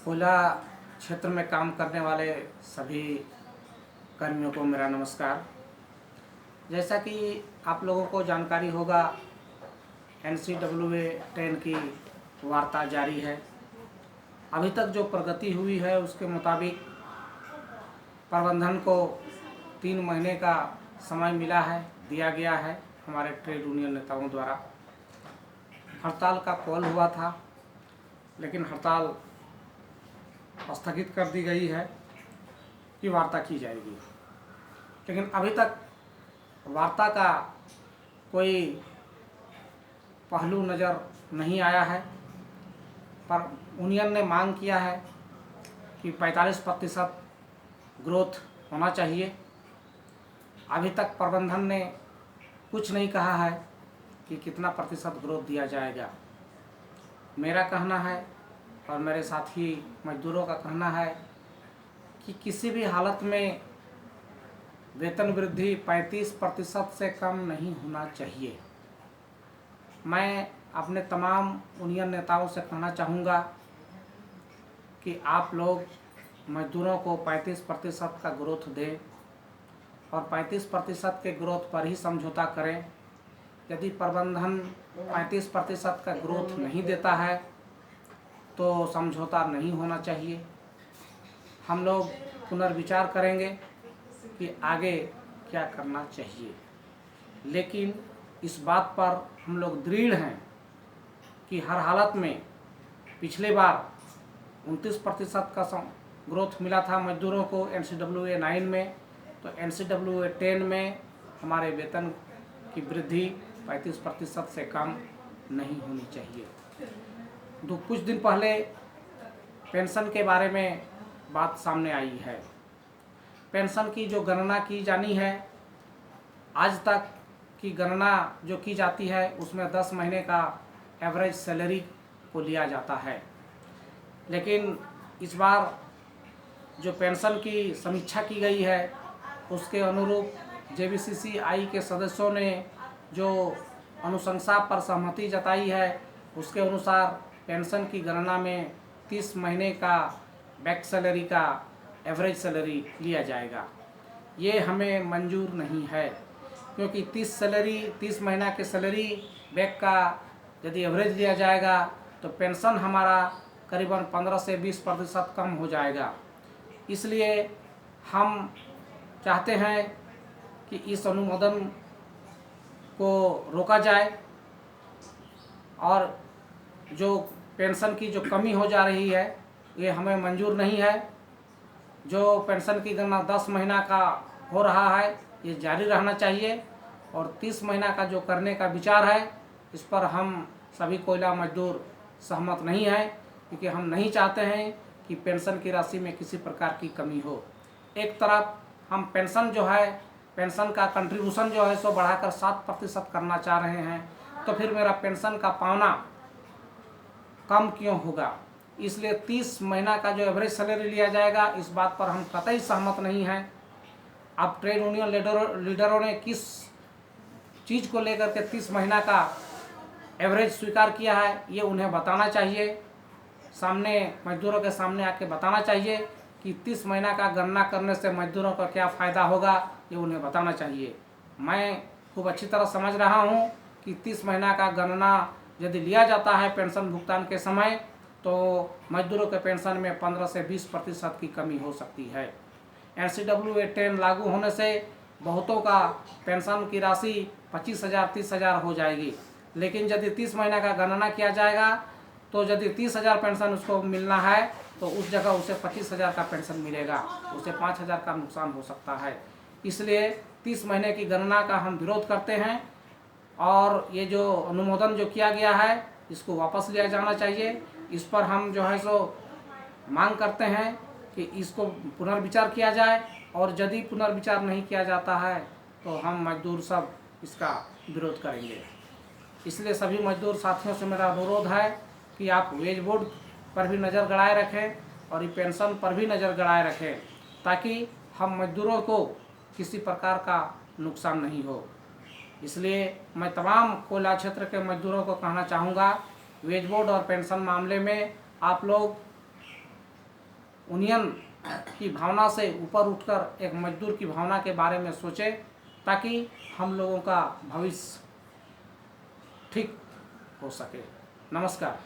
कोयला क्षेत्र में काम करने वाले सभी कर्मियों को मेरा नमस्कार। जैसा कि आप लोगों को जानकारी होगा, NCWA ट्रेन की वार्ता जारी है। अभी तक जो प्रगति हुई है उसके मुताबिक प्रबंधन को 3 महीने का समय दिया गया है। हमारे ट्रेड यूनियन नेताओं द्वारा हड़ताल का कॉल हुआ था, लेकिन हड़ताल स्थगित कर दी गई है कि वार्ता की जाएगी। लेकिन अभी तक वार्ता का कोई पहलू नज़र नहीं आया है। पर यूनियन ने मांग किया है कि 45% ग्रोथ होना चाहिए। अभी तक प्रबंधन ने कुछ नहीं कहा है कि कितना प्रतिशत ग्रोथ दिया जाएगा। मेरा कहना है और मेरे साथी मजदूरों का कहना है कि किसी भी हालत में वेतन वृद्धि 35% से कम नहीं होना चाहिए। मैं अपने तमाम यूनियन नेताओं से कहना चाहूँगा कि आप लोग मजदूरों को 35% का ग्रोथ दें और 35% के ग्रोथ पर ही समझौता करें। यदि प्रबंधन 35% का ग्रोथ नहीं देता है तो समझौता नहीं होना चाहिए। हम लोग पुनर्विचार करेंगे कि आगे क्या करना चाहिए, लेकिन इस बात पर हम लोग दृढ़ हैं कि हर हालत में पिछले बार 29% का ग्रोथ मिला था मजदूरों को NCWA 9 में, तो NCWA 10 में हमारे वेतन की वृद्धि 35% से कम नहीं होनी चाहिए। कुछ दिन पहले पेंशन के बारे में बात सामने आई है। पेंशन की जो गणना की जानी है, आज तक की गणना जो की जाती है उसमें 10 महीने का एवरेज सैलरी को लिया जाता है। लेकिन इस बार जो पेंशन की समीक्षा की गई है उसके अनुरूप JBCCI के सदस्यों ने जो अनुशंसा पर सहमति जताई है उसके अनुसार पेंशन की गणना में 30 महीने का बैक सैलरी का एवरेज सैलरी लिया जाएगा। ये हमें मंजूर नहीं है, क्योंकि 30 महीना के सैलरी बैक का यदि एवरेज लिया जाएगा तो पेंशन हमारा करीबन 15 से 20% कम हो जाएगा। इसलिए हम चाहते हैं कि इस अनुमोदन को रोका जाए और जो पेंशन की जो कमी हो जा रही है ये हमें मंजूर नहीं है। जो पेंशन की गणना 10 महीना का हो रहा है ये जारी रहना चाहिए, और 30 महीना का जो करने का विचार है इस पर हम सभी कोयला मजदूर सहमत नहीं हैं, क्योंकि हम नहीं चाहते हैं कि पेंशन की राशि में किसी प्रकार की कमी हो। एक तरफ हम पेंशन जो है, पेंशन का कंट्रीब्यूशन जो है सो बढ़ाकर 7% करना चाह रहे हैं, तो फिर मेरा पेंशन का पावना कम क्यों होगा। इसलिए 30 महीना का जो एवरेज सैलरी लिया जाएगा इस बात पर हम कतई सहमत नहीं हैं। अब ट्रेड यूनियन लीडरों ने किस चीज़ को लेकर के 30 महीना का एवरेज स्वीकार किया है ये उन्हें बताना चाहिए, सामने मजदूरों के सामने आके बताना चाहिए कि 30 महीना का गणना करने से मजदूरों का क्या फ़ायदा होगा, ये उन्हें बताना चाहिए। मैं खूब अच्छी तरह समझ रहा हूँ कि 30 महीना का गणना यदि लिया जाता है पेंशन भुगतान के समय तो मजदूरों के पेंशन में 15 से 20% की कमी हो सकती है। NCWA 10 लागू होने से बहुतों का पेंशन की राशि 25,000 30,000 हो जाएगी, लेकिन यदि 30 महीना का गणना किया जाएगा तो यदि 30,000 पेंशन उसको मिलना है तो उस जगह उसे 25,000 का पेंशन मिलेगा, उसे 5,000 का नुकसान हो सकता है। इसलिए 30 महीने की गणना का हम विरोध करते हैं और ये जो अनुमोदन जो किया गया है इसको वापस लिया जाना चाहिए। इस पर हम जो है सो मांग करते हैं कि इसको पुनर्विचार किया जाए, और यदि पुनर्विचार नहीं किया जाता है तो हम मजदूर सब इसका विरोध करेंगे। इसलिए सभी मजदूर साथियों से मेरा अनुरोध है कि आप वेज बोर्ड पर भी नज़र गड़ाए रखें और ये पेंशन पर भी नज़र गड़ाए रखें, ताकि हम मजदूरों को किसी प्रकार का नुकसान नहीं हो। इसलिए मैं तमाम कोयला क्षेत्र के मजदूरों को कहना चाहूँगा, वेज बोर्ड और पेंशन मामले में आप लोग यूनियन की भावना से ऊपर उठकर एक मजदूर की भावना के बारे में सोचे, ताकि हम लोगों का भविष्य ठीक हो सके। नमस्कार।